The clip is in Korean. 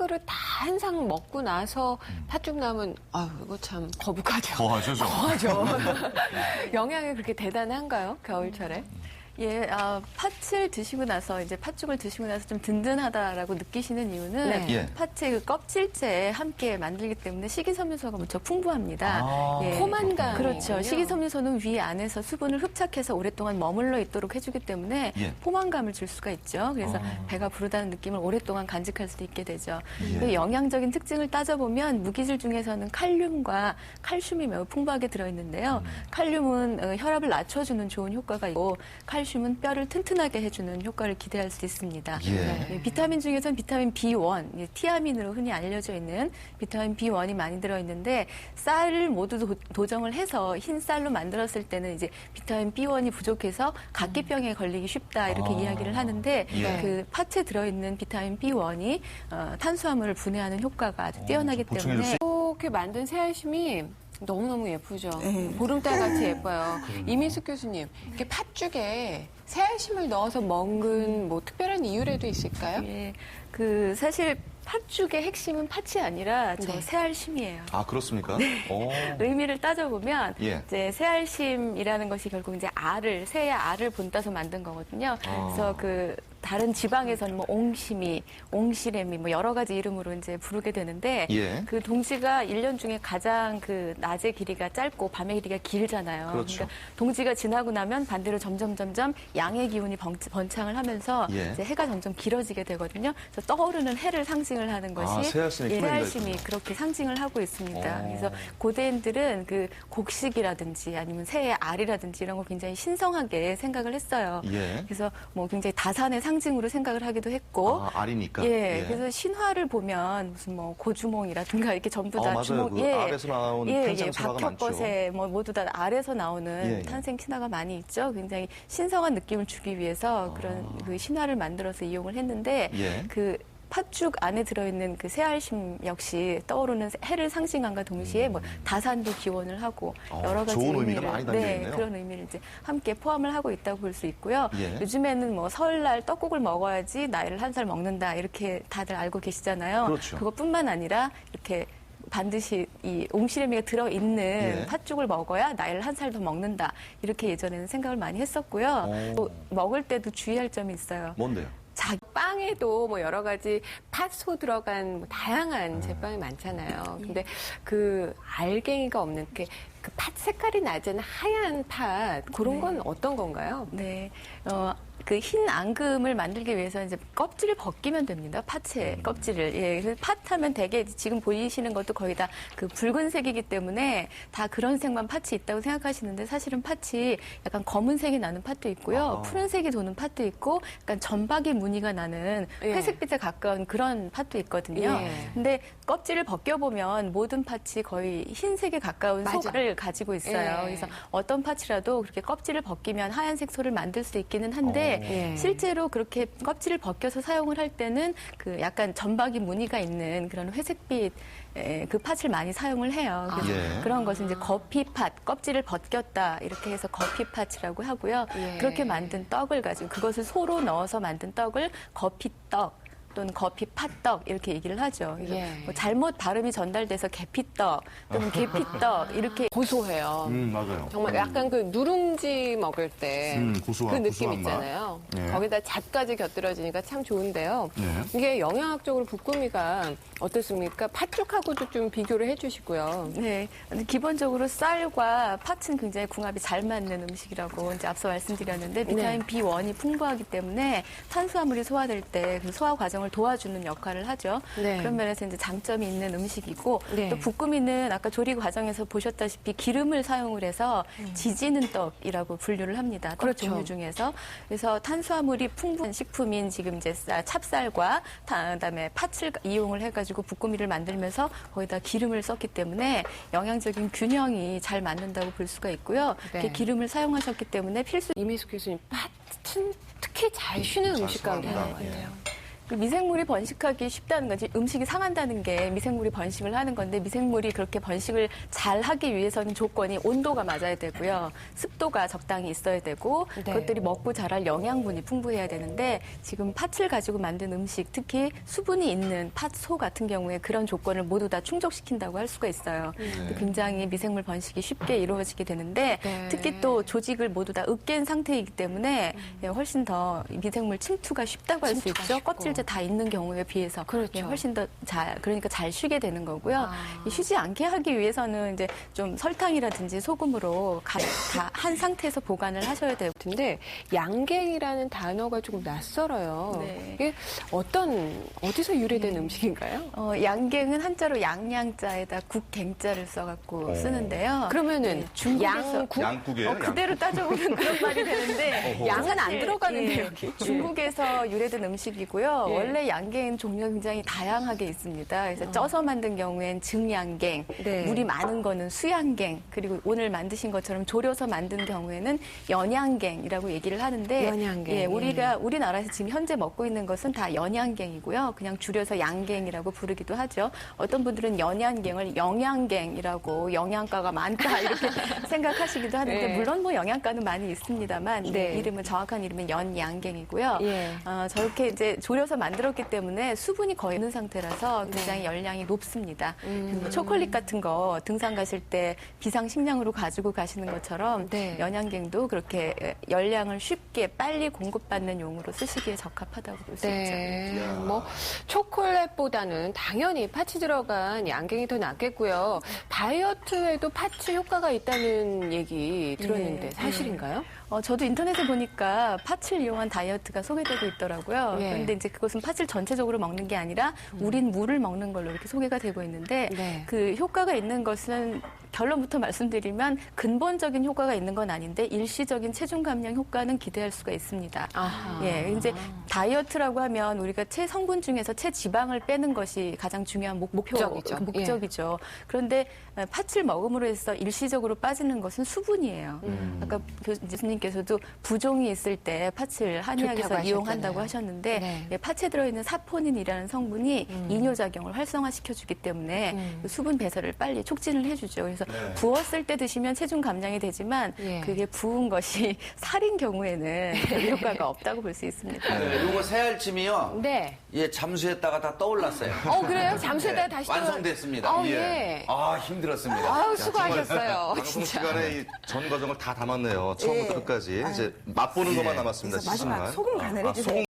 거를 다 한 상 먹고 나서 팥죽 나오면 아유 이거 참 거북하죠. 거하죠. 거하죠. 영양이 그렇게 대단한가요? 겨울철에? 예, 팥을 드시고 나서 이제 팥죽을 드시고 나서 좀 든든하다라고 느끼시는 이유는 네. 예. 팥의 그 껍질째에 함께 만들기 때문에 식이섬유소가 무척 풍부합니다. 예. 포만감이 그렇죠. 식이섬유소는 위 안에서 수분을 흡착해서 오랫동안 머물러 있도록 해주기 때문에 예. 포만감을 줄 수가 있죠. 그래서 배가 부르다는 느낌을 오랫동안 간직할 수도 있게 되죠. 예. 그 영양적인 특징을 따져보면 무기질 중에서는 칼륨과 칼슘이 매우 풍부하게 들어있는데요. 칼륨은 혈압을 낮춰주는 좋은 효과가 있고 칼슘은 뼈를 튼튼하게 해주는 효과를 기대할 수 있습니다. 예. 비타민 중에서는 비타민 B1, 티아민으로 흔히 알려져 있는 비타민 B1이 많이 들어있는데 쌀을 모두 도정을 해서 흰 쌀로 만들었을 때는 이제 비타민 B1이 부족해서 각기병에 걸리기 쉽다 이렇게 이야기를 하는데 예. 그 팥에 들어있는 비타민 B1이 탄수화물을 분해하는 효과가 아주 뛰어나기 보충해 때문에 이렇게 만든 새알심이 너무너무 예쁘죠. 보름달 같이 예뻐요. 이민숙 교수님, 이렇게 팥죽에 새알심을 넣어서 먹은 뭐 특별한 이유라도 있을까요? 예, 그 사실 팥죽의 핵심은 팥이 아니라 저 네. 새알심이에요. 아, 그렇습니까? 오. 의미를 따져보면 예. 이제 새알심이라는 것이 결국 이제 새의 알을 본따서 만든 거거든요. 그래서 그 다른 지방에서는 뭐 옹심이, 옹시래미 뭐 여러 가지 이름으로 이제 부르게 되는데 예. 그 동지가 1년 중에 가장 그 낮의 길이가 짧고 밤의 길이가 길잖아요. 그렇죠. 그러니까 동지가 지나고 나면 반대로 점점 양의 기운이 번창을 하면서 예. 이제 해가 점점 길어지게 되거든요. 그래서 떠오르는 해를 상징을 하는 것이 새알심이 품어있는 새알심이 거군요. 그렇게 상징을 하고 있습니다. 오. 그래서 고대인들은 그 곡식이라든지 아니면 새의 알이라든지 이런 걸 굉장히 신성하게 생각을 했어요. 예. 그래서 뭐 굉장히 다산의 상징으로 생각을 하기도 했고, 알이니까. 예, 그래서 신화를 보면 무슨 뭐 고주몽이라든가 이렇게 전부 다 맞아요. 주몽, 그 알에서 나온 탄생 신화가 많죠. 박혁거세 뭐 모두 다 알에서 나오는 예. 탄생 신화가 많이 있죠. 굉장히 신성한 느낌을 주기 위해서 그런 그 신화를 만들어서 이용을 했는데 예. 그 팥죽 안에 들어있는 그 새알심 역시 떠오르는 해를 상징함과 동시에 뭐 다산도 기원을 하고 여러 가지 좋은 의미가 의미를 많이 담겨 있네요. 그런 의미를 이제 함께 포함을 하고 있다고 볼 수 있고요. 예. 요즘에는 뭐 설날 떡국을 먹어야지 나이를 한 살 먹는다 이렇게 다들 알고 계시잖아요. 그렇죠. 그것뿐만 아니라 이렇게 반드시 이 옹시래미가 들어있는 예. 팥죽을 먹어야 나이를 한 살 더 먹는다 이렇게 예전에는 생각을 많이 했었고요. 또 먹을 때도 주의할 점이 있어요. 뭔데요? 빵에도 뭐 여러 가지 팥소 들어간 뭐 다양한 제빵이 많잖아요. 근데 그 알갱이가 없는 그 팥 색깔이 나잖아요. 하얀 팥. 그런 건 어떤 건가요? 네. 그 흰 앙금을 만들기 위해서 이제 껍질을 벗기면 됩니다. 팥의 껍질을. 예. 그래서 팥하면 되게 지금 보이시는 것도 거의 다 그 붉은색이기 때문에 다 그런 색만 팥이 있다고 생각하시는데 사실은 팥이 약간 검은색이 나는 팥도 있고요. 푸른색이 도는 팥도 있고 약간 점박이 무늬가 나는 회색빛에 가까운 그런 팥도 있거든요. 예. 근데 껍질을 벗겨보면 모든 팥이 거의 흰색에 가까운 맞아. 속을 가지고 있어요. 예. 그래서 어떤 팥이라도 그렇게 껍질을 벗기면 하얀색 소를 만들 수 있기는 한데 예. 실제로 그렇게 껍질을 벗겨서 사용을 할 때는 그 약간 점박이 무늬가 있는 그런 회색빛 그 팥을 많이 사용을 해요. 그래서 예. 그런 것은 이제 거피팥, 껍질을 벗겼다 이렇게 해서 거피팥이라고 하고요. 예. 그렇게 만든 떡을 가지고 그것을 소로 넣어서 만든 떡을 거피떡 또는 거피팥떡 이렇게 얘기를 하죠. 그래서 예. 뭐 잘못 발음이 전달돼서 계피떡 또는 계피떡 이렇게 고소해요. 맞아요. 정말 약간 그 누룽지 먹을 때 그 고소한 느낌 맛. 있잖아요. 예. 거기다 잣까지 곁들여지니까 참 좋은데요. 네. 이게 영양학적으로 볶음이가 어떻습니까? 팥죽하고도 좀 비교를 해주시고요. 네, 기본적으로 쌀과 팥은 굉장히 궁합이 잘 맞는 음식이라고 이제 앞서 말씀드렸는데 비타민 B1이 풍부하기 때문에 탄수화물이 소화될 때 그 소화 과정을 도와주는 역할을 하죠. 네. 그런 면에서 이제 장점이 있는 음식이고 네. 또 볶음이는 아까 조리 과정에서 보셨다시피 기름을 사용을 해서 지지는 떡이라고 분류를 합니다. 떡 그렇죠. 종류 중에서 그래서 탄수화물이 풍부한 식품인 지금 이제 찹쌀과 그다음에 팥을 이용을 해가지고 볶음이를 만들면서 거기다 기름을 썼기 때문에 영양적인 균형이 잘 맞는다고 볼 수가 있고요. 네. 이렇게 기름을 사용하셨기 때문에 필수 이민숙 교수님, 팥은 특히 잘 쉬는 음식 가운데 소화합니다. 하나예요. 그 미생물이 번식하기 쉽다는 거지. 음식이 상한다는 게 미생물이 번식을 하는 건데 미생물이 그렇게 번식을 잘 하기 위해서는 조건이 온도가 맞아야 되고요. 습도가 적당히 있어야 되고 네. 그것들이 먹고 자랄 영양분이 풍부해야 되는데 지금 팥을 가지고 만든 음식 특히 수분이 있는 팥소 같은 경우에 그런 조건을 모두 다 충족시킨다고 할 수가 있어요. 굉장히 미생물 번식이 쉽게 이루어지게 되는데 네. 특히 또 조직을 모두 다 으깬 상태이기 때문에 훨씬 더 미생물 침투가 쉽다고 할 수 침투가 있죠. 쉽고. 껍질째 다 있는 경우에 비해서 그렇죠. 훨씬 더 그러니까 잘 쉬게 되는 거고요. 아. 이 쉬지 않게 하기 위해서는 이제 좀 설탕이라든지 소금으로 다 한 상태에서 보관을 하셔야 되고. 근데 양갱이라는 단어가 조금 낯설어요. 네. 이게 어디서 유래된 음식인가요? 양갱은 한자로 양양자에다 국갱자를 써갖고 쓰는데요. 그러면은 네, 중국에서 양국? 양국이에요? 그대로 따져보면 그런 말이 되는데 양은 안 사실, 들어가는데 예, 여기. 중국에서 유래된 음식이고요. 예. 원래 양갱 종류가 굉장히 다양하게 있습니다. 그래서 쪄서 만든 경우엔 증양갱, 네. 물이 많은 거는 수양갱, 그리고 오늘 만드신 것처럼 졸여서 만든 경우에는 연양갱이라고 얘기를 하는데 연양갱. 예, 우리나라에서 지금 현재 먹고 있는 것은 다 연양갱이고요. 그냥 줄여서 양갱이라고 부르기도 하죠. 어떤 분들은 연양갱을 영양갱이라고 영양가가 많다 이렇게 생각하시기도 하는데 네. 물론 뭐 영양가는 많이 있습니다만 네. 이름은 정확한 이름은 연양갱이고요. 예. 저렇게 이제 졸여서 만들었기 때문에 수분이 거의 없는 상태라서 굉장히 열량이 높습니다. 그리고 초콜릿 같은 거 등산 가실 때 비상식량으로 가지고 가시는 것처럼 네. 연양갱도 그렇게 열량을 쉽게 빨리 공급받는 용으로 쓰시기에 적합하다고 볼 수 있죠. 네. 뭐 초콜릿보다는 당연히 팥이 들어간 양갱이 더 낫겠고요. 다이어트에도 팥이 효과가 있다는 얘기 들었는데 예. 사실인가요? 저도 인터넷에 보니까 팥을 이용한 다이어트가 소개되고 있더라고요. 예. 그런데 이제 그것은 팥을 전체적으로 먹는 게 아니라 우린 물을 먹는 걸로 이렇게 소개가 되고 있는데 네. 그 효과가 있는 것은 결론부터 말씀드리면 근본적인 효과가 있는 건 아닌데 일시적인 체중 감량 효과는 기대할 수가 있습니다. 아하. 예, 이제 다이어트라고 하면 우리가 체성분 중에서 체지방을 빼는 것이 가장 중요한 목적이죠. 그런데 팥을 먹음으로 해서 일시적으로 빠지는 것은 수분이에요. 아까 교수님께서도 부종이 있을 때 팥을 한의학에서 좋다고 이용한다고 하셨잖아요. 하셨는데 네. 예, 팥에 들어있는 사포닌이라는 성분이 이뇨작용을 활성화시켜주기 때문에 그 수분 배설을 빨리 촉진을 해주죠. 그래서 부었을 때 드시면 체중 감량이 되지만 예. 그게 부은 것이 살인 경우에는 별 효과가 없다고 볼 수 있습니다. 네, 요거 새알찜이요. 네. 예, 잠수했다가 다 떠올랐어요. 그래요? 잠수에다가 네, 다시 완성됐습니다. 예. 아, 힘들었습니다. 아유, 수고하셨어요. 방송 시간에 이 전 과정을 다 담았네요. 처음부터 끝까지. 이제 맛보는 것만 남았습니다. 그래서 마지막 시식만. 소금 간을 해주세요. 소금